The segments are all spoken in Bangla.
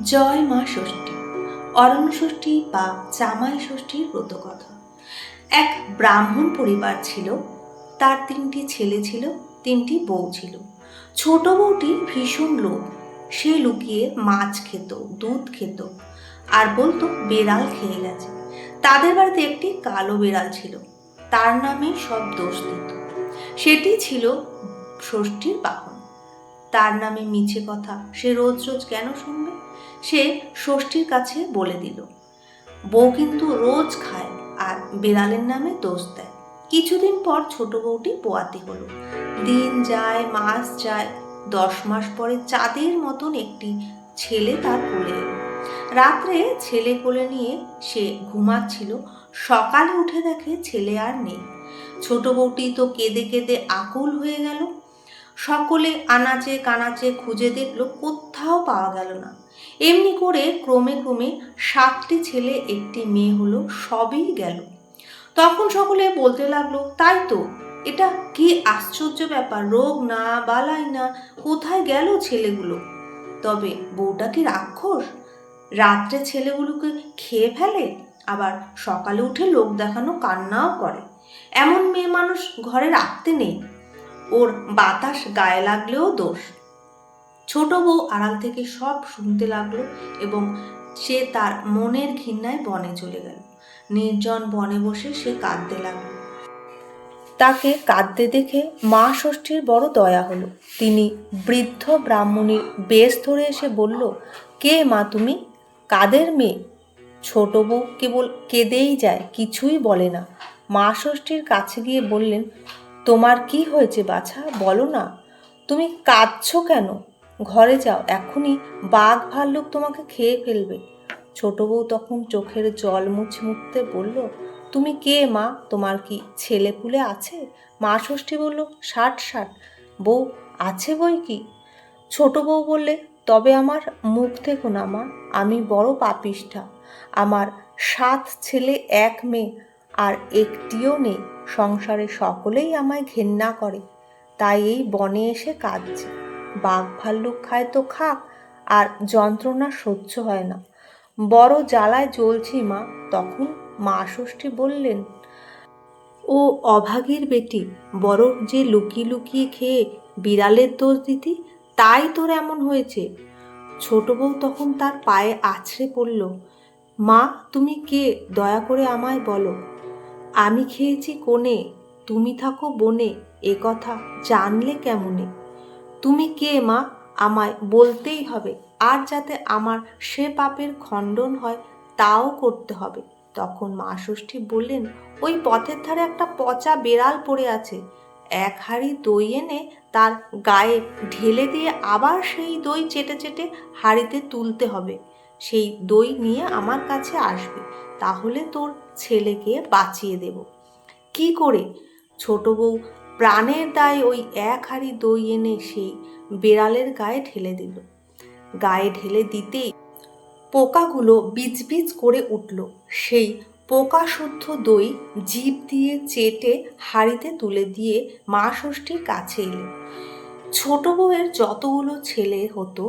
জয় মা ষষ্ঠী। অরণ্য ষষ্ঠী বা জামাই ষষ্ঠীর ব্রতকথা। এক ব্রাহ্মণ পরিবার ছিল, তার 3টি ছেলে ছিল, 3টি বউ ছিল। ছোট বউটি ভীষণ লোভ, সে লুকিয়ে মাছ খেত, দুধ খেত, আর বলতো বেড়াল খেয়ে গেছে। তাদের বাড়িতে একটি কালো বেড়াল ছিল, তার নামে সব দোষ দিত। সেটি ছিল ষষ্ঠীর বাহন। তার নামে মিছে কথা সে রোজ রোজ কেন শুনবে? সে ষষ্ঠীর কাছে বলে দিল। বউ কিন্তু রোজ খায় আর বিড়ালের নামে দোষ দেয়। কিছুদিন পর ছোট বউটি পোয়াতি হলো। দিন যায়, মাস যায়, 10 মাস পরে চাঁদের মতন একটি ছেলে তার কোলে এলো। রাত্রে ছেলে কোলে নিয়ে সে ঘুমাচ্ছিল। সকালে উঠে দেখে ছেলে আর নেই। ছোট বউটি তো কেঁদে কেঁদে আকুল হয়ে গেল। সকলে আনাচে কানাচে খুঁজে দেখলো, কোথাও পাওয়া গেল না। এমনি করে ক্রমে ক্রমে 7টি ছেলে একটি মেয়ে হলো, সবই গেল। তখন সকলে বলতে লাগলো, তাই তো, এটা কি আশ্চর্য ব্যাপার, রোগ না বালাই না, কোথায় গেল ছেলেগুলো? তবে বউটা কি রাক্ষস? রাত্রে ছেলেগুলোকে খেয়ে ফেলে, আবার সকালে উঠে লোক দেখানো কান্নাও করে। এমন মেয়ে মানুষ ঘরে রাখতে নেই, ওর বাতাস গায়ে লাগলেও দোষ। ছোট বউ আড়াল থেকে সব শুনতে লাগলো এবং সে তার মনের ঘৃণায় বনে চলে গেল। নির্জন বনে বসে সে কাঁদতে লাগলো। তাকে কাঁদতে দেখে মা ষষ্ঠীর বড় দয়া হলো। তিনি বৃদ্ধ ব্রাহ্মণীর বেশ ধরে এসে বলল, কে মা তুমি? কাদের মেয়ে? ছোট বউ কেবল কেঁদেই যায়, কিছুই বলে না। মা ষষ্ঠীর কাছে গিয়ে বললেন, তোমার কি হয়েছে বাছা, বলো না, তুমি কাঁদছো কেন? ঘরে যাও, এখনই বাঘ ভাল্লুক তোমাকে খেয়ে ফেলবে। ছোট বউ তখন চোখের জল মুছে মুছতে বলল, তুমি কে মা? তোমার কি ছেলে পুলে আছে? মা ষষ্ঠী বলল, 60 বউ আছে বই কি। ছোট বউ বললে, তবে আমার মুখ দেখো না মা, আমি বড় পাপিষ্ঠা। আমার 7 ছেলে 1 মেয়ে, আর একটিও নেই। সংসারে সকলেই আমায় ঘেন্না করে, তাই এই বনে এসে কাঁদছি। বাঘ ভাল্লুক খায় তো খাক, আর যন্ত্রণা সহ্য হয় না, বড় জ্বালায় জ্বলছি মা। তখন মা ষষ্ঠী বললেন, ও অভাগীর বেটি, বড় যে লুকিয়ে লুকিয়ে খেয়ে বিড়ালের দোষ দিতি, তাই তোর এমন হয়েছে। ছোট বউ তখন তার পায়ে আছড়ে পড়ল, মা তুমি কে, দয়া করে আমায় বলো। আমি খেয়েছি কোণে, তুমি থাকো বনে, এ কথা জানলে কেমনে? তুমি কে মা, আমায় বলতেই হবে, আর যাতে আমার সে পাপের খণ্ডন হয় তাও করতে হবে। তখন মা ষষ্ঠী বললেন, ওই পথের ধারে একটা পচা বেড়াল পড়ে আছে, 1 হাঁড়ি দই এনে তার গায়ে ঢেলে দিয়ে আবার সেই দই চেটে চেটে হাঁড়িতে তুলতে হবে। সেই দই নিয়ে আমার কাছে আসবে, তাহলে তোর ছেলেকে বাঁচিয়ে দেব। কি করে? ছোট বউ প্রাণের দায়ে ওই 1 হাঁড়ি দই এনে সেই বেড়ালের গায়ে ঢেলে দিল। গায়ে ঢেলে দিতেই পোকাগুলো বিজবিজ করে উঠল। সেই পোকা শুদ্ধ দই জিভ দিয়ে চেটে হাঁড়িতে তুলে দিয়ে মা ষষ্ঠীর কাছে এলো। ছোট বউয়ের যতগুলো ছেলে হতো,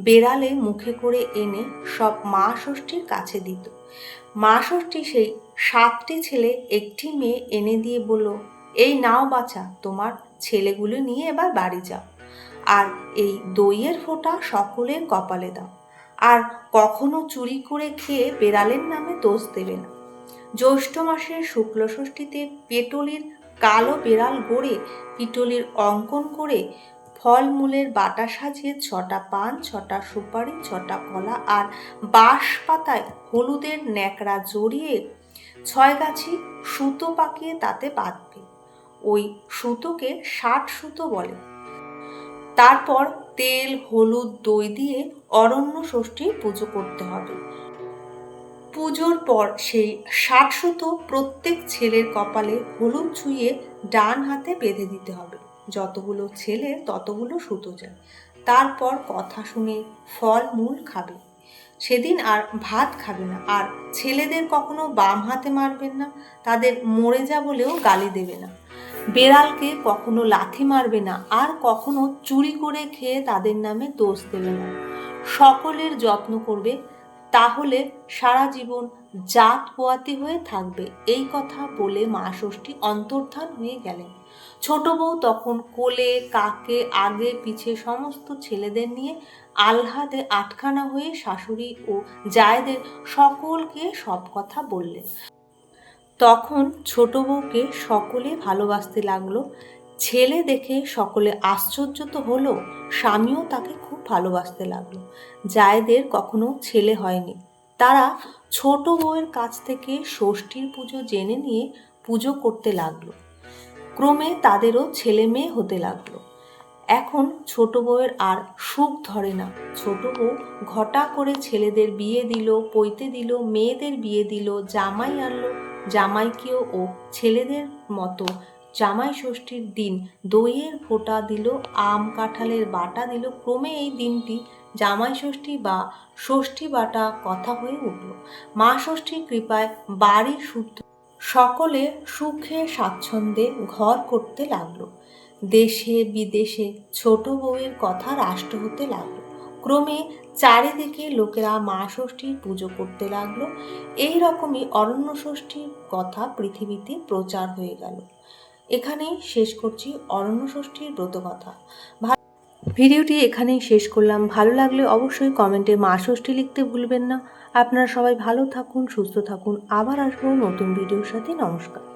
বেড়ালে মুখে করে এনে সব মা ষষ্ঠীর কাছে দিত। মা ষষ্ঠী সেই 7টি ছেলে একটি মেয়ে এনে দিয়ে বলল, এই নাও বাছা, তোমার ছেলেগুলো নিয়ে এবার বাড়ি যাও, আর এই দইয়ের ফোঁটা সকলের কপালে দাও, আর কখনো চুরি করে খেয়ে বেড়ালের নামে দোষ দেবে না। জ্যৈষ্ঠ মাসের শুক্ল ষষ্ঠীতে পেটলির কালো বেড়াল গড়ে পিটলির অঙ্কন করে ফলমূলের বাটা সাজিয়ে 6টা পান, 6টা সুপারি, 6টা কলা আর বাঁশ পাতায় হলুদের ন্যাকড়া জড়িয়ে 6 গাছি সুতো পাকিয়ে তাতে বাঁধবে। ওই সুতোকে 60 সুতো বলে। তারপর তেল, হলুদ, দই দিয়ে অরণ্য ষষ্ঠীর পুজো করতে হবে। পুজোর পর সেই 60 সুতো প্রত্যেক ছেলের কপালে হলুদ ছুঁয়ে ডান হাতে বেঁধে দিতে হবে। যতগুলো ছেলে ততগুলো সুতো যায়। তারপর কথা শুনে ফল মূল খাবে। সেদিন আর ভাত খাবে না, আর ছেলেদের কখনো বাম হাতে মারবেন না, তাদের মরে যা বলেও গালি দেবে না। বেড়ালকে কখনো লাথি মারবে না, আর কখনো চুরি করে খেয়ে তাদের নামে দোষ দেবে না। সকলের যত্ন করবে, তাহলে সারা জীবন জাত পোয়াতি হয়ে থাকবে। এই কথা বলে মা ষষ্ঠী অন্তর্ধান হয়ে গেলেন। ছোট বউ তখন কোলে কাকে আগে পিছে সমস্ত ছেলেদের নিয়ে আহ্লাদে আটখানা হয়ে শাশুড়ি ও জায়েদের সকলকে সব কথা বললেন। তখন ছোট বউকে সকলে ভালোবাসতে লাগলো। ছেলে দেখে সকলে আশ্চর্য তো হলো, স্বামীও তাকে খুব ভালোবাসতে লাগলো। জায়েদের কখনো ছেলে হয়নি, তারা ছোট বউয়ের কাছ থেকে ষষ্ঠীর পুজো জেনে নিয়ে পুজো করতে লাগলো। ক্রমে তাদেরও ছেলে মেয়ে হতে লাগলো। এখন ছোট বউয়ের আর সুখ ধরে না। ছোট বউ ঘটা করে ছেলেদের বিয়ে দিল, পৈতে দিল, মেয়েদের বিয়ে দিল, জামাই আনলো, জামাইকেও ও ছেলেদের মতো জামাই ষষ্ঠীর দিন দইয়ের ফোঁটা দিল, আম কাঁঠালের বাটা দিল। ক্রমে এই দিনটি জামাই ষষ্ঠী বা ষষ্ঠী বাটা কথা হয়ে উঠল। মা ষষ্ঠীর কৃপায় বাড়ি শুদ্ধ, সকলে সুখে স্বাচ্ছন্দ্যে ঘর করতে লাগলো। দেশে বিদেশে ছোট বউয়ের কথা রাষ্ট্র হতে লাগলো। ক্রমে চারিদিকে লোকেরা মা ষষ্ঠীর পুজো করতে লাগলো। এই রকমই অরণ্য ষষ্ঠীর কথা পৃথিবীতে প্রচার হয়ে গেল। এখানেই শেষ করছি অরণ্য ষষ্ঠীর ব্রতকথা। ভিডিওটি এখানেই শেষ করলাম। ভালো লাগলে অবশ্যই কমেন্টে মা ষষ্ঠী লিখতে ভুলবেন না। আপনারা সবাই ভালো থাকুন, সুস্থ থাকুন। আবার আসবো নতুন ভিডিওর সাথে। নমস্কার।